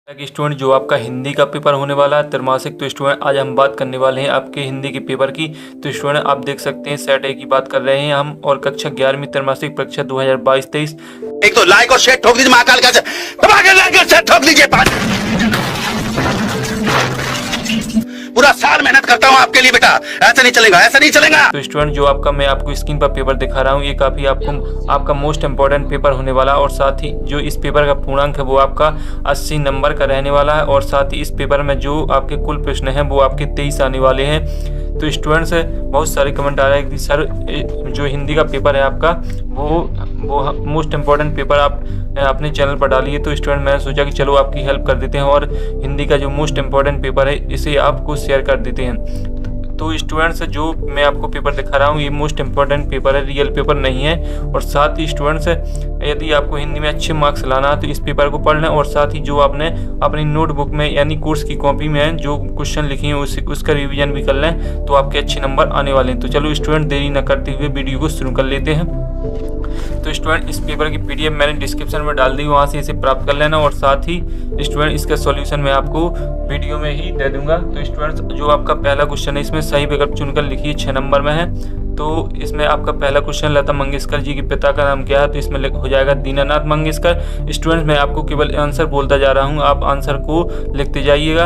कि स्टूडेंट जो आपका हिंदी का पेपर होने वाला है त्रैमासिक। तो स्टूडेंट आज हम बात करने वाले हैं आपके हिंदी के पेपर की। तो स्टूडेंट आप देख सकते हैं सेट ए की बात कर रहे हैं हम, और कक्षा 11वीं त्रैमासिक परीक्षा 2022-23। एक तो लाइक और शेयर ठोक दीजिए, महाकाल का लाइक और शेयर ठोक दीजिए। पूरा साल मेहनत करता हूँ आपके लिए बेटा, ऐसा नहीं चलेगा, ऐसा नहीं चलेगा। तो स्टूडेंट जो आपका मैं आपको स्क्रीन पर पेपर दिखा रहा हूँ, ये काफी आपका मोस्ट इंपॉर्टेंट पेपर होने वाला है। और साथ ही जो इस पेपर का पूर्णांक है वो आपका 80 नंबर का रहने वाला है। और साथ ही इस पेपर में जो आपके कुल प्रश्न हैं वो आपके 23 आने वाले हैं। तो स्टूडेंट्स बहुत सारे कमेंट आ रहे हैं कि सर जो हिंदी का पेपर है आपका वो मोस्ट इम्पॉर्टेंट पेपर आप अपने चैनल पर डालिए। तो स्टूडेंट मैंने सोचा कि चलो आपकी हेल्प कर देते हैं और हिंदी का जो मोस्ट इम्पॉर्टेंट पेपर है इसे आपको शेयर कर देते हैं। तो स्टूडेंट्स जो मैं आपको पेपर दिखा रहा हूँ ये मोस्ट इम्पॉर्टेंट पेपर है, रियल पेपर नहीं है। और साथ ही स्टूडेंट्स यदि आपको हिंदी में अच्छे मार्क्स लाना है तो इस पेपर को पढ़ लें। और साथ ही जो आपने अपनी नोटबुक में यानी कोर्स की कॉपी में जो क्वेश्चन लिखे हैं उसका रिवीजन भी कर लें, तो आपके अच्छे नंबर आने वाले हैं। तो चलो स्टूडेंट देरी न करते हुए वीडियो को शुरू कर लेते हैं। तो स्टूडेंट इस पेपर की पीडीएफ मैंने डिस्क्रिप्शन में डाल दी, वहाँ से इसे प्राप्त कर लेना। और साथ ही स्टूडेंट इसका सॉल्यूशन मैं आपको वीडियो में ही दे दूंगा। तो स्टूडेंट्स जो आपका पहला क्वेश्चन है इसमें सही विकल्प चुनकर लिखिए, 6 नंबर में है। तो इसमें आपका पहला क्वेश्चन लता मंगेशकर जी के पिता का नाम क्या है, तो इसमें हो जाएगा दीनानाथ मंगेशकर। स्टूडेंट मैं आपको केवल आंसर बोलता जा रहा हूँ, आप आंसर को लिखते जाइएगा।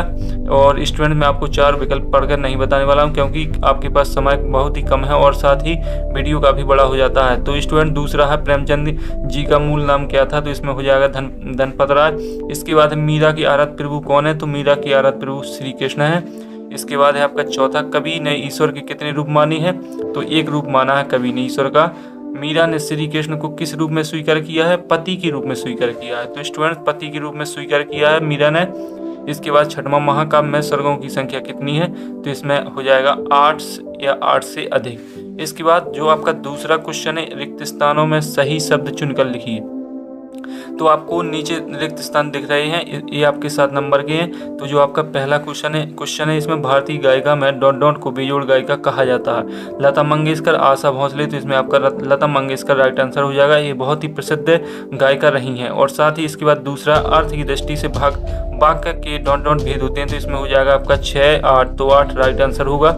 और स्टूडेंट मैं आपको 4 विकल्प पढ़कर नहीं बताने वाला हूँ क्योंकि आपके पास समय बहुत ही कम है और साथ ही वीडियो काफ़ी बड़ा हो जाता है। तो स्टूडेंट दूसरा है प्रेमचंद जी का मूल नाम क्या था, तो इसमें हो जाएगा धनपत राय। इसके बाद मीरा की आराध्य प्रभु कौन है, तो मीरा की आराध्य प्रभु श्री कृष्ण है। इसके बाद है आपका चौथा, कवि ने ईश्वर के कितने रूप माने हैं, तो एक रूप माना है कवि ने ईश्वर का। मीरा ने श्री कृष्ण को किस रूप में स्वीकार किया है, पति के रूप में स्वीकार किया है। तो स्टूडेंट पति के रूप में स्वीकार किया है मीरा ने। इसके बाद छठवां, महाकाव्य में स्वर्गों की संख्या कितनी है, तो इसमें हो जाएगा 8 या 8 से अधिक। इसके बाद जो आपका दूसरा क्वेश्चन है, रिक्त स्थानों में सही शब्द चुनकर लिखिए। तो आपको नीचे रिक्त स्थान दिख रहे हैं, ये आपके 7 नंबर के हैं। तो जो आपका पहला क्वेश्चन है इसमें भारतीय गायिका में डॉट को बेजोड़ गायिका कहा जाता है। लता मंगेशकर, आशा भोसले, तो इसमें आपका लता मंगेशकर राइट आंसर हो जाएगा। ये बहुत ही प्रसिद्ध गायिका रही हैं। और साथ ही इसके बाद दूसरा, अर्थ की दृष्टि से वाक्य के डॉट भेद होते हैं, तो इसमें हो जाएगा आपका 6, 8, तो 8 राइट आंसर होगा।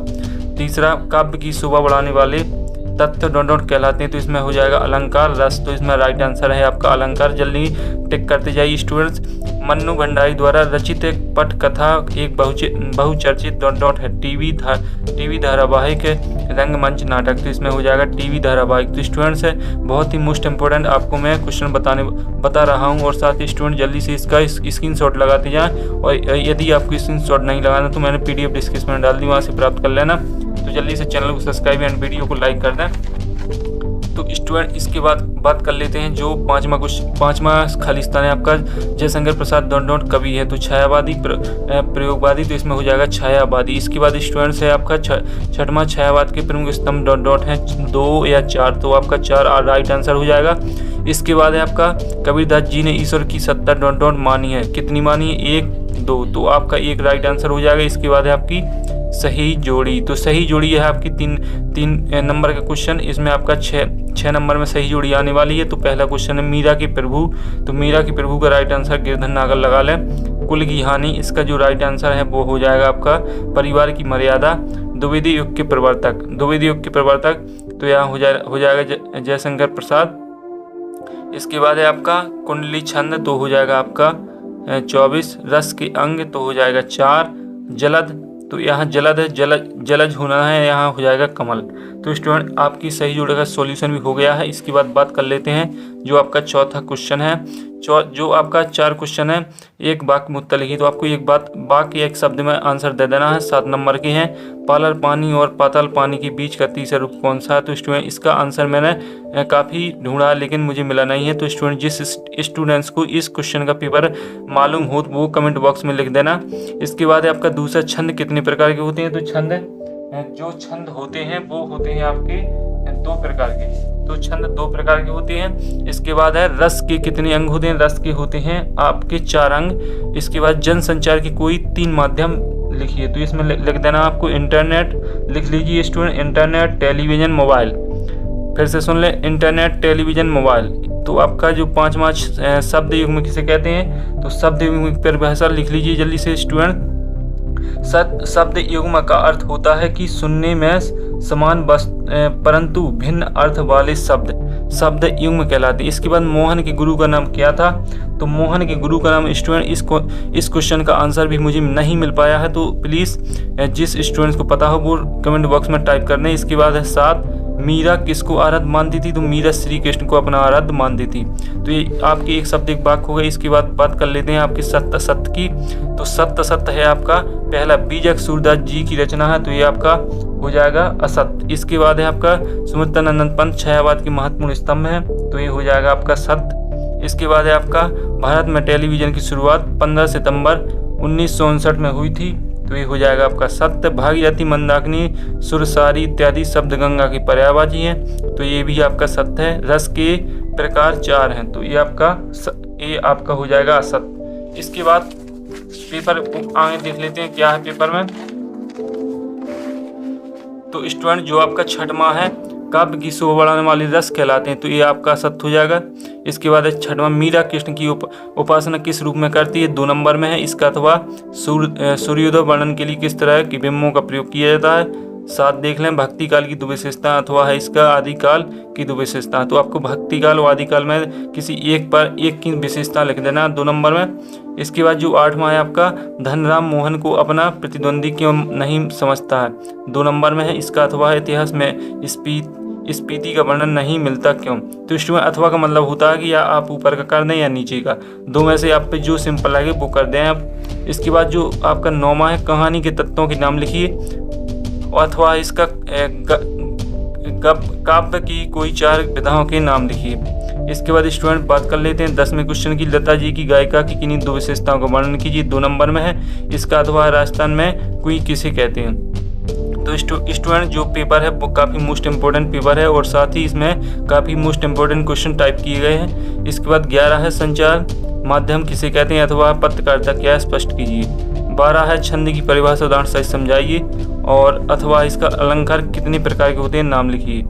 तीसरा, काव्य की शोभा बढ़ाने वाले तत्व डॉट कहलाते हैं, तो इसमें हो जाएगा अलंकार, रस, तो इसमें राइट आंसर है आपका अलंकार। जल्दी टिक करते जाइए स्टूडेंट्स। मन्नू भंडारी द्वारा रचित एक पटकथा एक बहुचर्चित डॉट है, टीवी धारावाहिक, रंगमंच, नाटक, तो इसमें हो जाएगा टीवी धारावाहिक। तो स्टूडेंट्स है बहुत ही मोस्ट इंपॉर्टेंट आपको मैं क्वेश्चन बता रहा हूँ। और साथ ही स्टूडेंट जल्दी से इसका स्क्रीनशॉट लगाते जाएं। और यदि आपको स्क्रीनशॉट नहीं लगाना तो मैंने पीडीएफ डिस्क्रिप्शन में डाल दी, वहाँ से प्राप्त कर लेना। तो जल्दी से चैनल को सब्सक्राइब एंड वीडियो को लाइक कर दें। तो स्टूडेंट इसके बाद बात कर लेते हैं जो पांचवा खाली स्थान है आपका, जयशंकर प्रसाद डॉट कवि है, तो छायावादी प्रयोगवादी, तो इसमें हो जाएगा छायावादी। इसके बाद स्टूडेंट्स है आपका छठवां, छायावाद के प्रमुख स्तंभ डॉट है 2 या 4, तो आपका 4 राइट आंसर हो जाएगा। इसके बाद है आपका कबीरदास जी ने ईश्वर की सत्ता डॉट मानी है, कितनी मानी है, 1, 2, तो आपका 1 राइट आंसर हो जाएगा। इसके बाद है आपकी सही जोड़ी, तो सही जोड़ी है आपकी 3 नंबर का क्वेश्चन, इसमें आपका 6 नंबर में सही जोड़ी आने वाली है। तो पहला क्वेश्चन है मीरा के प्रभु, तो मीरा के प्रभु का राइट आंसर गिरधर नागर लगा लें। कुल की हानि, इसका जो राइट आंसर है वो हो जाएगा आपका परिवार की मर्यादा। द्विवेदी युग के प्रवर्तक, तो यहाँ हो जाएगा जयशंकर प्रसाद। इसके बाद है आपका कुंडली छंद, तो हो जाएगा आपका 24। रस के अंग, तो हो जाएगा 4। जलद, तो यहाँ जलद है, जलज होना है, यहाँ हो जाएगा कमल। तो स्टूडेंट आपकी सही जोड़ी का सॉल्यूशन भी हो गया है। इसके बाद बात कर लेते हैं जो आपका चौथा क्वेश्चन है। जो आपका 4 क्वेश्चन है, एक वाक्य में उत्तर लिखिए, तो आपको एक वाक्य एक शब्द में आंसर दे देना है। 7 नंबर के हैं। पालर पानी और पाताल पानी के बीच का तीसरा रूप कौन सा है, तो स्टूडेंट इसका आंसर मैंने काफ़ी ढूंढा लेकिन मुझे मिला नहीं है। तो स्टूडेंट जिस स्टूडेंट्स को इस क्वेश्चन का पेपर मालूम हो वो कमेंट बॉक्स में लिख देना। इसके बाद आपका दूसरा, छंद कितने प्रकार के होते हैं, तो जो छंद होते हैं वो होते हैं आपके 2 प्रकार के, तो छंद 2 प्रकार के होते हैं। इसके बाद है रस के कितने अंग होते हैं, रस के होते हैं आपके 4 अंग। इसके बाद जनसंचार के कोई 3 माध्यम लिखिए, तो इसमें लिख देना आपको इंटरनेट, लिख लीजिए स्टूडेंट, इंटरनेट, टेलीविजन, मोबाइल। फिर से सुन लें, इंटरनेट, टेलीविज़न, मोबाइल। तो आपका जो 5वां शब्द युग्म किसे कहते हैं, तो शब्द युग्म की परिभाषा लिख लीजिए जल्दी से स्टूडेंट। शब्द युग्म का अर्थ होता है कि सुनने में समान परंतु भिन्न अर्थ वाले शब्द शब्द युग्म कहलाते हैं। इसके बाद मोहन के गुरु का नाम क्या था, तो मोहन के गुरु का नाम स्टूडेंट, इस क्वेश्चन का आंसर भी मुझे नहीं मिल पाया है, तो प्लीज़ जिस स्टूडेंट्स को पता हो वो कमेंट बॉक्स में टाइप कर दें। इसके बाद है 7, मीरा किसको आराध्य मानती थी, तो मीरा श्री कृष्ण को अपना आराध्य मानती थी। तो ये आपकी एक शब्द एक वाक्य हो गई। इसके बाद बात कर लेते हैं आपकी सत्य सत्य की। तो सत्य सत्य है आपका पहला बीजक सूरदास जी की रचना है, तो ये आपका हो जाएगा असत्य। इसके बाद है आपका सुमित्रानंद पंत छायावाद के महत्वपूर्ण स्तंभ है, तो ये हो जाएगा आपका सत्य। इसके बाद है आपका भारत में टेलीविजन की शुरुआत 15 सितंबर 1959 में हुई थी, तो ये हो जाएगा आपका सत्य। भागीरथी, मंदाकिनी, सुरसारी इत्यादि शब्द गंगा की पर्यायवाची हैं, तो ये भी आपका सत्य है। रस के प्रकार 4 हैं, तो ये आपका हो जाएगा असत्य। इसके बाद पेपर आगे देख लेते हैं क्या है पेपर में। तो स्टूडेंट जो आपका 6वां है, काव्य की शोभा बढ़ाने वाले रस कहलाते हैं, तो ये आपका सत्य हो जाएगा। इसके बाद है 6वां, मीरा कृष्ण की उपासना किस रूप में करती है, 2 नंबर में है। इसका अथवा सूर्योदय वर्णन के लिए किस तरह की बिंबों का प्रयोग किया जाता है। 7 देख लें, भक्ति काल की 2 विशेषता अथवा है इसका आदिकाल की 2 विशेषता। तो आपको भक्ति काल और आदिकाल में किसी एक पर एक की विशेषता लिख देना 2 नंबर में। इसके बाद जो 8वां है आपका, धनराम मोहन को अपना प्रतिद्वंदी क्यों नहीं समझता है, 2 नंबर में है। इसका अथवा है इतिहास में स्पीति का वर्णन नहीं मिलता क्यों। तो इसमें अथवा का मतलब होता है कि या आप ऊपर का कर दें या नीचे का, 2 में से आप पे जो सिंपल लगे वो कर दें आप। इसके बाद जो आपका 9वां है, कहानी के तत्वों के नाम लिखिए, अथवा इसका काव्य की कोई 4 विधाओं के नाम लिखिए। इसके बाद स्टूडेंट बात कर लेते हैं 10वें क्वेश्चन की, लता जी की गायिका की किन्हीं 2 विशेषताओं का वर्णन कीजिए, 2 नंबर में है। इसका अथवा राजस्थान में कुई किसे कहते हैं। तो स्टूडेंट जो पेपर है वो काफ़ी मोस्ट इम्पोर्टेंट पेपर है और साथ ही इसमें काफ़ी मोस्ट इम्पोर्टेंट क्वेश्चन टाइप किए गए हैं। इसके बाद 11 है, संचार माध्यम किसे कहते हैं अथवा पत्रकारिता क्या है स्पष्ट कीजिए। 12 है, छंद की परिभाषा उदाहरण सहित समझाइए और अथवा इसका अलंकार कितने प्रकार के होते हैं नाम लिखिए।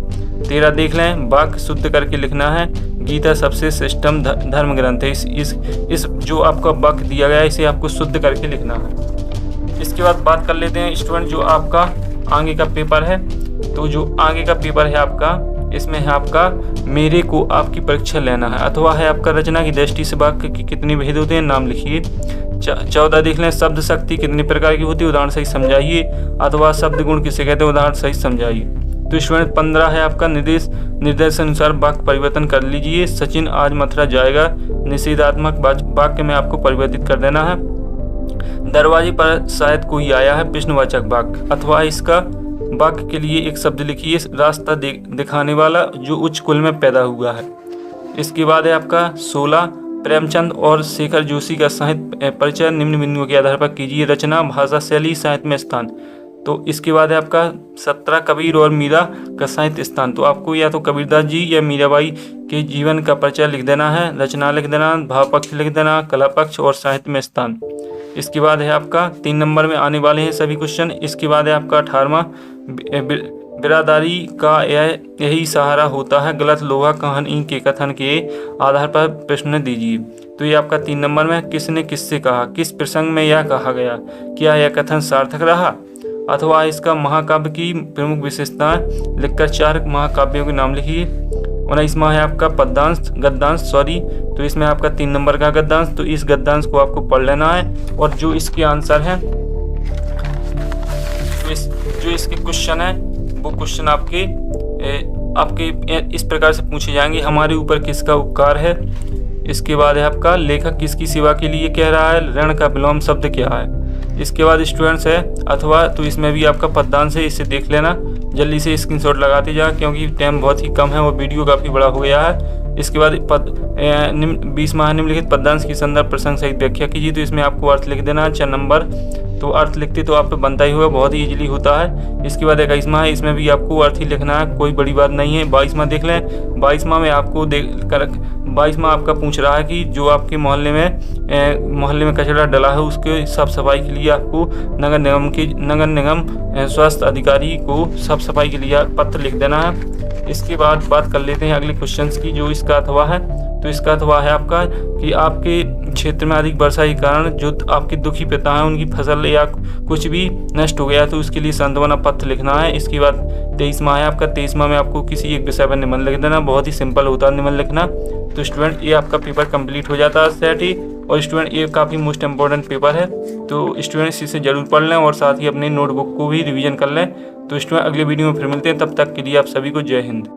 13 देख लें, वाक्य शुद्ध करके लिखना है। गीता सबसे श्रेष्ठतम धर्म ग्रंथ है, इस जो आपका वाक्य दिया गया है इसे आपको शुद्ध करके लिखना है। इसके बाद बात कर लेते हैं स्टूडेंट जो आपका आगे का पेपर है। तो जो आगे का पेपर है आपका, इसमें है आपका मेरे को आपकी परीक्षा लेना है, अथवा है आपका रचना की दृष्टि से वाक्य की कितने भेद होते हैं नाम लिखिए। 14 देख लें, शब्द शक्ति कितने प्रकार की होती है उदाहरण सहित समझाइए, अथवा शब्द गुण किसे कहते हैं उदाहरण सहित समझाइए। तो स्टूडेंट 15 है आपका निर्देश अनुसार वाक्य परिवर्तन कर लीजिए। सचिन आज मथुरा जाएगा, निषेधात्मक वाक्य में आपको परिवर्तित कर देना है। दरवाजे पर शायद कोई आया है, प्रश्नवाचक वाक्य, अथवा इसका वाक्य के लिए एक शब्द लिखिए, रास्ता दिखाने वाला जो उच्च कुल में पैदा हुआ है। इसके बाद है आपका 16, प्रेमचंद और शेखर जोशी का साहित्य परिचय निम्न बिंदुओं के आधार पर कीजिए। रचना, भाषा, शैली, साहित्य में स्थान। तो इसके बाद है आपका 17, कबीर और मीरा का साहित्य स्थान। तो आपको या तो कबीरदास जी या मीराबाई के जीवन का परिचय लिख देना है, रचना लिख देना, भाव पक्ष लिख देना, कला पक्ष और साहित्य में स्थान। इसके बाद है आपका 3 नंबर में आने वाले हैं सभी क्वेश्चन। इसके बाद है आपका 18वां, बिरादरी का यही सहारा होता है, गलत लोहा कहानी के कथन के आधार पर प्रश्न दीजिए। तो ये आपका 3 नंबर में, किसने किससे कहा, किस प्रसंग में यह कहा गया, क्या यह कथन सार्थक रहा, अथवा इसका महाकाव्य की प्रमुख विशेषताएं लिखकर 4 महाकाव्यों के नाम लिखिए। 19वां है आपका गद्यांश, तो इसमें आपका 3 नंबर का गद्यांश, तो इस गद्यांश को आपको पढ़ लेना है और जो इसके आंसर हैं, जो इसके क्वेश्चन है वो क्वेश्चन आपके इस प्रकार से पूछे जाएंगे। हमारे ऊपर किसका उपकार है। इसके बाद है आपका लेखक किसकी सेवा के लिए कह रहा है, ऋण का विलोम शब्द क्या है। इसके बाद स्टूडेंट्स है अथवा, तो इसमें भी आपका पददांश है, इसे देख लेना, जल्दी से स्क्रीनशॉट लगाते जा क्योंकि टाइम बहुत ही कम है और वीडियो काफ़ी बड़ा हो गया है। इसके बाद 20वां निम्नलिखित पददांश की संदर्भ प्रसंग सहित व्याख्या कीजिए। तो इसमें आपको अर्थ लिख देना है 4 नंबर। तो अर्थ लिखते तो आप पे बनता ही होगा, बहुत ही इजीली होता है। इसके बाद 21वां है, इसमें भी आपको अर्थ ही लिखना है, कोई बड़ी बात नहीं है। 22वां देख लें। 22वां में आपको 22वां आपका पूछ रहा है कि जो आपके मोहल्ले में कचरा डला है उसके साफ सफाई के लिए आपको नगर निगम स्वास्थ्य अधिकारी को साफ सफाई के लिए पत्र लिख देना है। इसके बाद बात कर लेते हैं अगले क्वेश्चंस की, जो इसका अथवा है। तो इसका अथवा है आपका कि आपके क्षेत्र में अधिक वर्षा के कारण जो आपके दुखी पिता हैं उनकी फसल या कुछ भी नष्ट हो गया तो उसके लिए सांत्वना पत्र लिखना है। इसके बाद 23वां है आपका। 23वां में आपको किसी एक विषय पर निबंध लिख देना, बहुत ही सिंपल होता है निबंध लिखना। तो स्टूडेंट ये आपका पेपर कंप्लीट हो जाता है सेट ही। और स्टूडेंट ये काफ़ी मोस्ट इंपॉर्टेंट पेपर है, तो स्टूडेंट्स इसे ज़रूर पढ़ लें और साथ ही अपने नोटबुक को भी रिवीजन कर लें। तो स्टूडेंट अगले वीडियो में फिर मिलते हैं, तब तक के लिए आप सभी को जय हिंद।